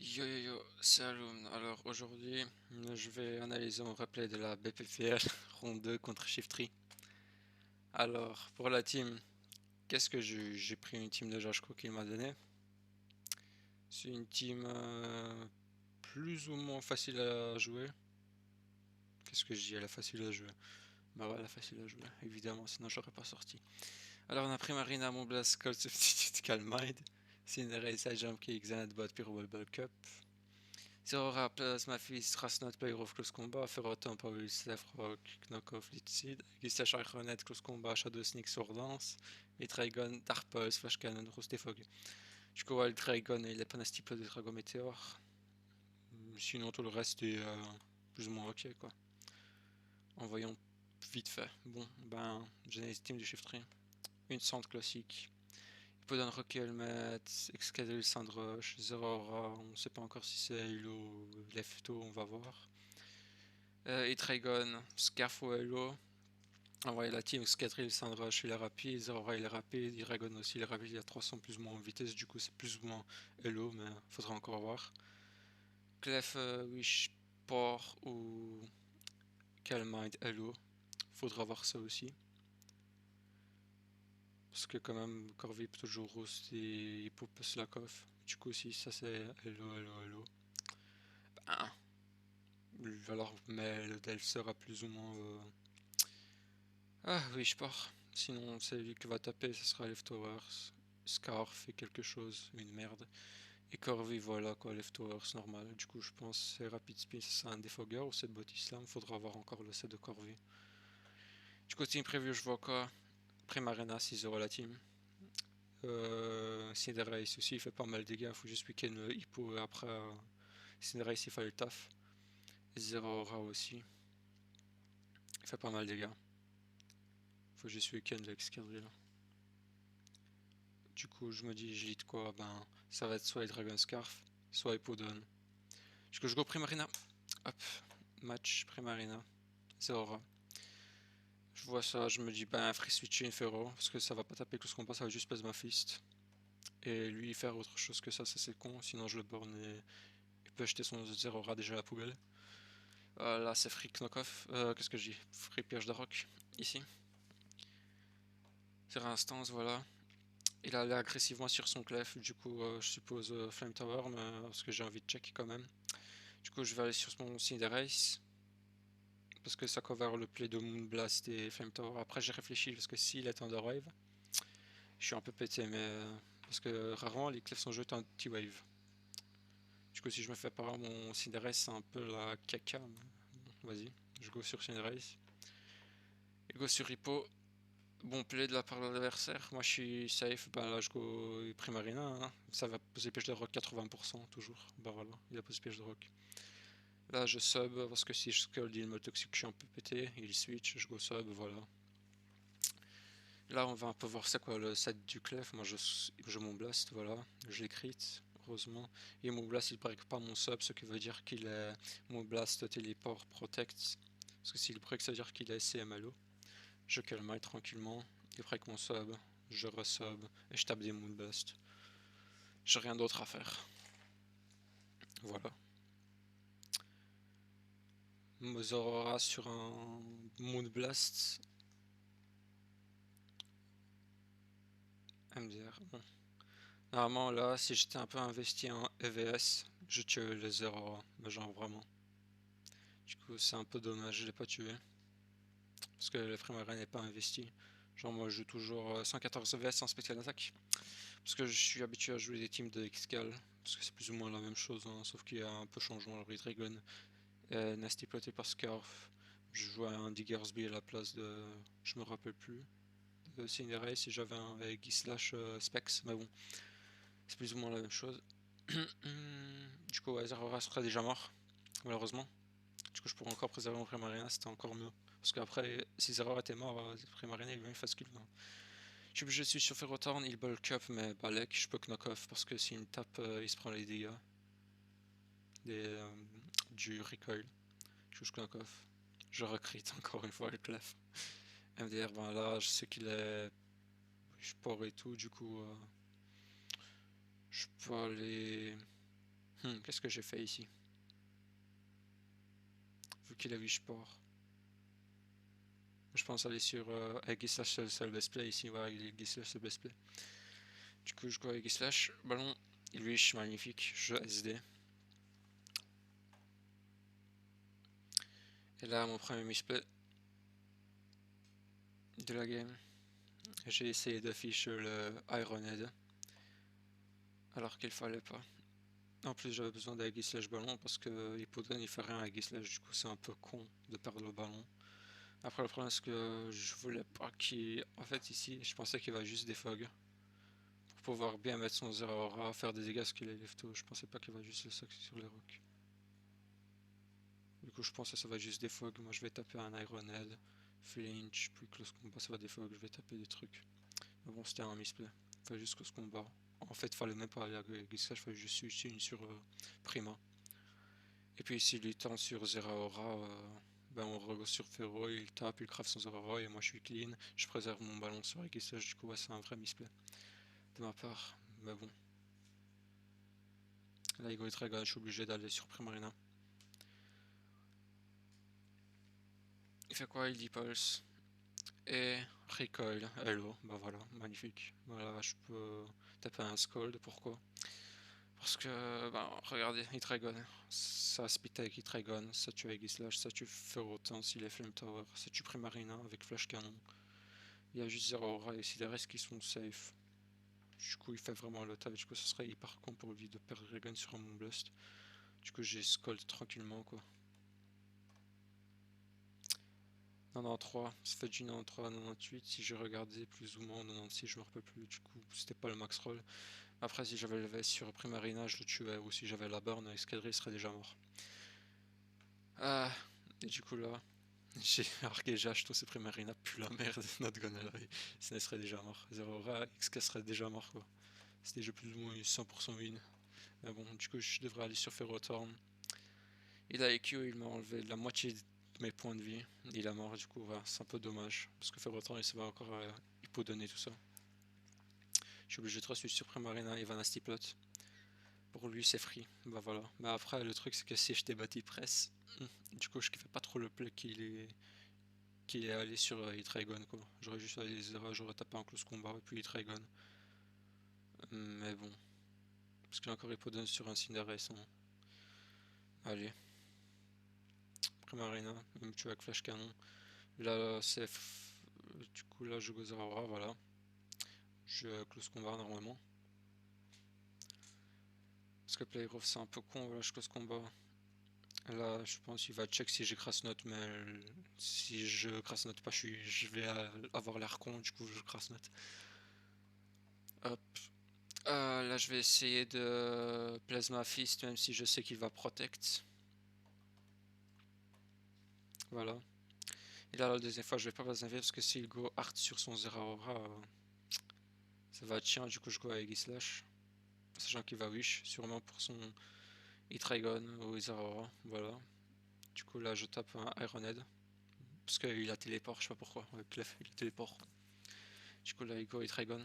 Yo yo yo, salut. Alors aujourd'hui, je vais analyser mon replay de la BPFL Ronde 2 contre Shiftry. Alors, pour la team, qu'est-ce que j'ai pris une team de Jashko qu'il m'a donné. C'est une team plus ou moins facile à jouer. Qu'est-ce que je dis? Elle est facile à jouer. Bah ouais, elle est facile à jouer, évidemment, sinon j'aurais pas sorti. Alors, on a pris Marina, Montblas, Cold Substitute, Calmide, Cinderella, Side Jump, Xanad, Bot, Pyro Ball Cup. Zerora, Plasma Fist, Rasnot, Player of Close Combat, Ferroton, Paul, Rock, Knockoff, Litseed, Gistache, Ironet, Close Combat, Shadow Sneak, Swordance, et Trigon, Dark Pulse, Flash Cannon, Rostefog. Du coup, ouais, le Trigon, il est pas un type de Dragon Meteor. Sinon, tout le reste est plus ou moins ok, quoi. En voyant vite fait. Bon, ben, Genesis Team du Shift 3. Une centre classique. Hippodon Rocky Helmet, Excadrill Sandroche, Zerora, on sait pas encore si c'est Halo ou Lefto, on va voir. Et Trigon, Scarf ou Halo. Envoyer la team, Excadrill Sandroche, il est rapide, Zerora il est rapide, Dragon aussi il est rapide, il a 300 plus ou moins en vitesse, du coup c'est plus ou moins Halo, mais faudra encore voir. Clef, Wishport ou Calmind Halo, faudra voir ça aussi. Parce que quand même, Corvi peut toujours roast et Hippo peut slack off. Du coup, si ça c'est hello, hello, hello. Ben, alors, mais le Delph sera plus ou moins. Ah oui, je pars. Sinon, c'est lui qui va taper, ce sera Leftovers. Scar fait quelque chose, une merde. Et Corvi, voilà quoi, Leftovers normal. Du coup, je pense c'est Rapid Spin, c'est un Defogger ou c'est Botislam. Faudra voir encore le set de Corvi. Du côté preview, je vois quoi? Primarena, 6-0 la team. Cinderace aussi, il fait pas mal de dégâts. Faut juste week-end Hippo après. Cinderace, il fait le taf. Zero Aura aussi. Il fait pas mal de dégâts. Faut juste week-end l'excadrille. Du coup, je me dis, j'hésite quoi? Ben, ça va être soit les Dragon Scarf, soit Hippodon. Du coup, je go Primarina. Hop, match Primarina. Zero Aura. Je vois ça, je me dis, ben, free switcher une Ferro, parce que ça va pas taper tout ce combat, ça va juste Plasma Fist. Et lui faire autre chose que ça c'est con, sinon je le burn et il peut acheter son Zero Aura déjà à la poubelle. Là c'est Free Knockoff, qu'est-ce que je dis? Free Piège de Rock, ici. C'est instance, voilà. Il allait agressivement sur son clef, du coup je suppose Flame Tower, mais, parce que j'ai envie de check quand même. Du coup je vais aller sur mon Cinderace, parce que ça cover le play de Moonblast et Flame Tower. Après j'ai réfléchi, parce que s'il est Wave, je suis un peu pété, mais parce que rarement les clefs sont jetés en T-Wave. Du coup si je me fais par mon Cinderace c'est un peu la caca. Vas-y, je go sur Cinderace. Et go sur Hippo. Bon play de la part de l'adversaire. Moi je suis safe. Ben là je go Primarina. Hein. Ça va poser piège de rock 80% toujours. Bah voilà, il a posé piège de rock. Là je sub parce que si je scald il me toxique, je suis un peu pété. Il switch, je go sub, voilà. Là on va un peu voir c'est quoi le set du clef. Moi je mon blast, voilà. Je l'ai crit, heureusement. Et mon blast il break pas mon sub, ce qui veut dire qu'il est mon blast téléport protect. Parce que s'il break ça veut dire qu'il est CMLO. Je calme tranquillement. Et après que mon sub, je resub et je tape des moonblast. J'ai rien d'autre à faire. Voilà. Mozorora sur un moonblast. MDR. Bon. Normalement là, si j'étais un peu investi en EVS, je tuais les Zerora. Mais genre vraiment. Du coup c'est un peu dommage, je l'ai pas tué. Parce que le Primarine n'est pas investi. Genre moi je joue toujours 114 EVS en spécial attaque. Parce que je suis habitué à jouer des teams de Xcal. Parce que c'est plus ou moins la même chose, hein, sauf qu'il y a un peu changement. Le Dragon Nasty ploté par Scarf. Je jouais à un Diggersby à la place de. Je me rappelle plus. De Cinderace si j'avais un avec Slash Specs, mais bon, c'est plus ou moins la même chose. Du coup, ouais, Zerora sera déjà mort, malheureusement. Du coup, je pourrais encore préserver mon Primarina, c'était encore mieux. Parce qu'après, si Zerora était mort, Primarina il va face kill. Je suis sur Ferrotorn, il bulk up, mais Balek, je peux knock off parce que s'il me tape, il se prend les dégâts des, du recoil. Je knock off. Je recrite encore une fois le clef. MDR, ben là, je sais qu'il est sport et tout, du coup, je peux aller. Qu'est-ce que j'ai fait ici? Vu qu'il a 8 sports. Je pense aller sur Aegislash seul best play ici. Voilà, Aegislash seul best play. Du coup, je go Aegislash. Ballon. Ilwish, magnifique. Je SD. Et là, mon premier misplay de la game. J'ai essayé d'afficher le Ironhead. Alors qu'il fallait pas. En plus, j'avais besoin d'Aegislash ballon parce que Hippodon il fait rien à Aegislash. Du coup, c'est un peu con de perdre le ballon. Après, le problème, c'est que je voulais pas qu'il. En fait, ici, je pensais qu'il va juste défog. Pour pouvoir bien mettre son 0 aura, faire des dégâts parce qu'il est lefto. Je pensais pas qu'il va juste le sac sur les rocks. Du coup, je pense que ça va juste défog. Moi, je vais taper un Ironhead, flinch, puis close combat, ça va défog. Je vais taper des trucs. Mais bon, c'était un misplay. Enfin, juste close combat. En fait, fallait même pas aller à Giscage, fallait juste switcher une sur Prima. Et puis, s'il lui tente sur Zeraora, ben on regosse sur Ferro, il tape, il craft son Zeraora, et moi je suis clean. Je préserve mon ballon sur Giscage, du coup, ouais, c'est un vrai misplay de ma part. Mais bon. Là, Ego est très gars, je suis obligé d'aller sur Primarina. Il fait quoi? Il dit Pulse. Et Recoil. Hello. Bah voilà, magnifique. Voilà, je peux taper un Scold. Pourquoi? Parce que, bah, regardez, Hitragon. Ça spit avec Hitragon, ça tue avec Slash, ça tue Ferrotin s'il est Flame Tower, ça tue Primarina avec Flash Canon. Il y a juste Zero Aura et c'est les restes qui sont safe. Du coup, il fait vraiment le taf. Du coup, ce serait hyper con pour lui de perdre Regan sur un Moonblast. Du coup, j'ai Scold tranquillement, quoi. 93, ça fait du 93 à 98. Si je regardais plus ou moins 96, je me rappelle plus. Du coup, c'était pas le max roll. Après, si j'avais le VS sur Primarina, je le tuais. Ou si j'avais la burn, Escadrille il serait déjà mort. Ah, et du coup, là, j'ai arqué, j'ai acheté ce Primarina, plus la merde, notre gonnerie. Ça serait déjà mort. 0 Aura, XK serait déjà mort, quoi. C'était déjà plus ou moins 100% win. Mais bon, du coup, je devrais aller sur Ferrothorn. Il a EQ, il m'a enlevé la moitié de mes points de vie. Il est mort, du coup, voilà, c'est un peu dommage. Parce que Ferrothorn, il se va encore hypodonner tout ça. Je suis obligé de switch sur Primarina et Vanasti Plot. Pour lui, c'est free. Bah voilà. Mais après, le truc, c'est que si je débattis presse, du coup, je kiffais pas trop le play qu'il est allé sur Hitragon, quoi. J'aurais juste allé les erreurs, j'aurais tapé un close combat et puis Hitragon. Mais bon. Parce qu'il a encore Hippodon sur un Cinderace. Hein. Allez. Primarina, même tu avec Flash Canon. Là, c'est. Du coup, là, je go Zeraora, voilà. Je close combat normalement. Parce que Playoff, c'est un peu con, voilà, je close combat. Là, je pense qu'il va check si j'ai crasse note, mais si je crasse note pas, je vais avoir l'air con, du coup, je crasse note. Hop. Là, je vais essayer de Plasma Fist, même si je sais qu'il va protect. Voilà. Et là, la deuxième fois, je vais pas Plasma Fist parce que s'il go Art sur son Zeraora, ça va être chiant, du coup, je go avec Slash. Sachant qu'il va Wish, sûrement pour son Hitragon ou Zeraora. Voilà. Du coup, là, je tape un Ironhead. Parce qu'il a téléport, je sais pas pourquoi. Avec Clef, il a téléport. Du coup, là, il go Hitragon.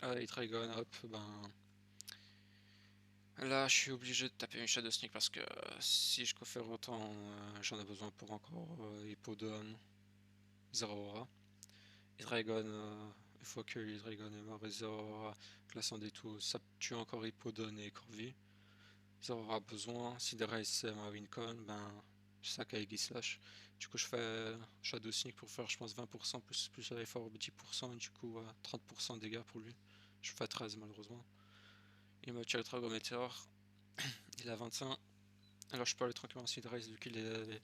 Hitragon, hop, ben. Là, je suis obligé de taper une Shadow Sneak parce que si je faire autant, j'en ai besoin pour encore Hippodon, Zeraora. Hidragon, il faut que Hidragon est mort et Zeraora, classant des tout, ça tue encore Hippodon et Corvi. Zeraora a besoin, si Derace c'est ma Wincon, ben sac avec Slash. Du coup, je fais Shadow Sneak pour faire, je pense, 20% plus l'effort 10%, du coup, 30% de dégâts pour lui. Je fais 13 malheureusement. Il me tire le Dragon Meteor. Il a 25. Alors je peux aller tranquillement en Race vu qu'il est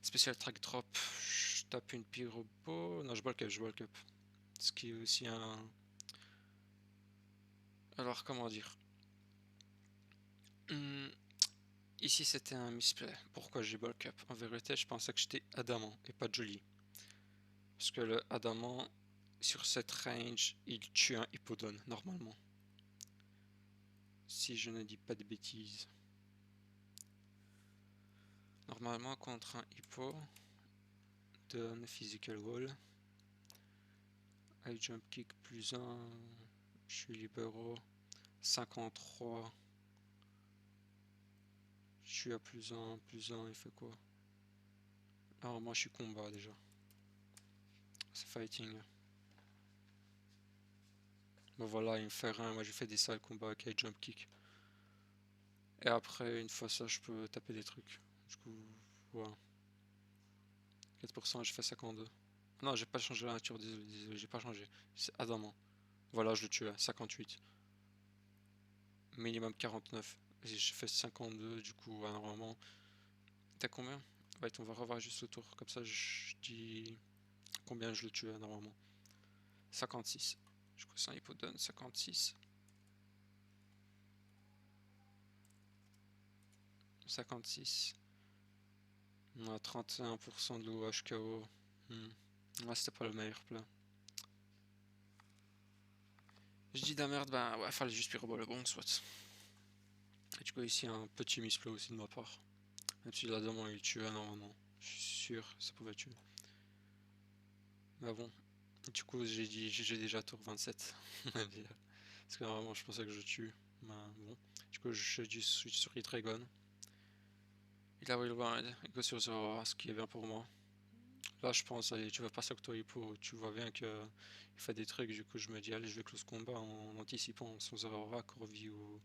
spécial track drop. Je tape une pyrobo. Non, je bulk up, je bulk up. Ce qui est aussi un. Alors comment dire. Hmm, Ici c'était un misplay. Pourquoi j'ai bulk up? En vérité, je pensais que j'étais adamant et pas joli. Parce que le adamant, sur cette range, il tue un hippodon normalement. Si je ne dis pas de bêtises. Normalement, contre un hippo, donne physical wall. High jump kick plus 1. Je suis libéraux. 53. suis à plus un, il fait quoi? Alors moi je suis combat déjà. C'est fighting. Bon voilà, il me fait rien, moi j'ai fait des sales combats avec jump kick. Et après, une fois ça, je peux taper des trucs. Du coup, voilà. 4%, je fais 52. Non, j'ai pas changé la nature, désolé, j'ai pas changé. C'est adamant. Voilà, je le tue à 58. Minimum 49. Et j'ai fait 52, du coup, normalement. T'as combien? Ouais, on va revoir juste le tour. Comme ça, je dis combien je le tue normalement. 56. Du coup, ça, il donne 56. 56. On a 31% de l'OH KO. Ouais, c'était pas le meilleur plat. Je dis de la merde, bah ouais, fallait juste pyro le bon, soit. Et du coup, ici, un petit misplay aussi de ma part. Même si la demande il tue normalement. Je suis sûr que ça pouvait tuer. Mais bon. Du coup, j'ai déjà tour 27. Parce que normalement, je pensais que je tue. Mais bon. Du coup, je dis switch sur Hitragon. Il a Willwild, il go sur Zoro, ce qui est bien pour moi. Là, je pense, allez, tu vas passer Octohippo, tu vois bien qu'il fait des trucs, du coup, je me dis, allez, je vais close combat en anticipant son Zoro, Corvi ou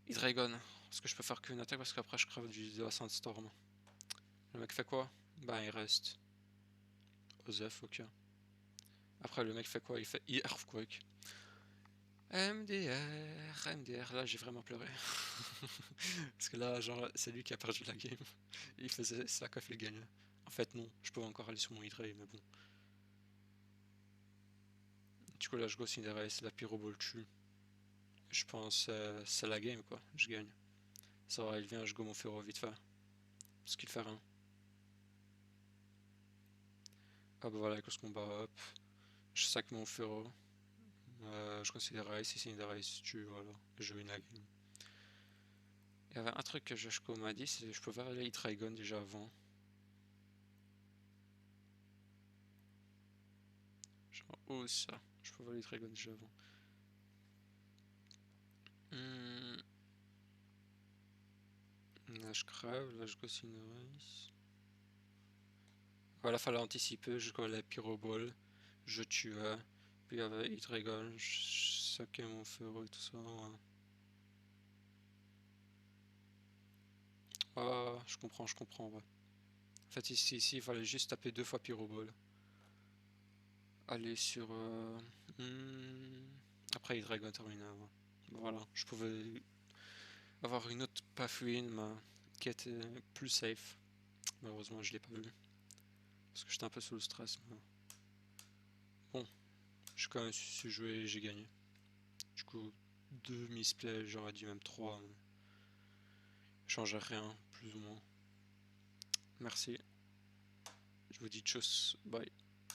Hydreigon. Parce que je peux faire qu'une attaque, parce qu'après, je crève de la Sandstorm. Le mec fait quoi? Bah, il reste. Osef, ok. Après, le mec fait quoi? Il fait Earthquake. MDR, là j'ai vraiment pleuré. Parce que là, genre, c'est lui qui a perdu la game. Il faisait ça quand il gagnait. En fait, non, je pouvais encore aller sur mon Hydra, mais bon. Du coup, là, je go Cinderace, la Pyroball tue. Je pense c'est la game, quoi. Je gagne. Ça va, il vient, je go mon Féro vite fait. Parce qu'il fait rien. Ah bah voilà, avec ce combat, hop. Je sac mon Féro. Je considère Ice, et Cinderace tue, voilà. Je win la game. Il y avait un truc que Joshko m'a dit, c'est que je pouvais aller Hydreigon déjà avant. Genre, où ça? Je pouvais aller Hydreigon déjà avant. Là je crève, là je go Cinderace. Voilà, fallait anticiper, je go la Pyroball. Je tuais. Puis il y avait Hydreigon, je saquais mon Féro et tout ça. Ouais. Ah, je comprends, ouais. En fait, ici, il fallait juste taper 2 fois Pyroball. Aller sur. Après Hydreigon terminé, ouais. Voilà, je pouvais avoir une autre Pathwin mais qui était plus safe. Malheureusement, je l'ai pas vu. Parce que j'étais un peu sous le stress. Mais... bon, j'ai quand même su jouer et j'ai gagné. Du coup, 2 misplays, j'aurais dit même 3. Changeait rien, plus ou moins. Merci. Je vous dis tchuss, bye.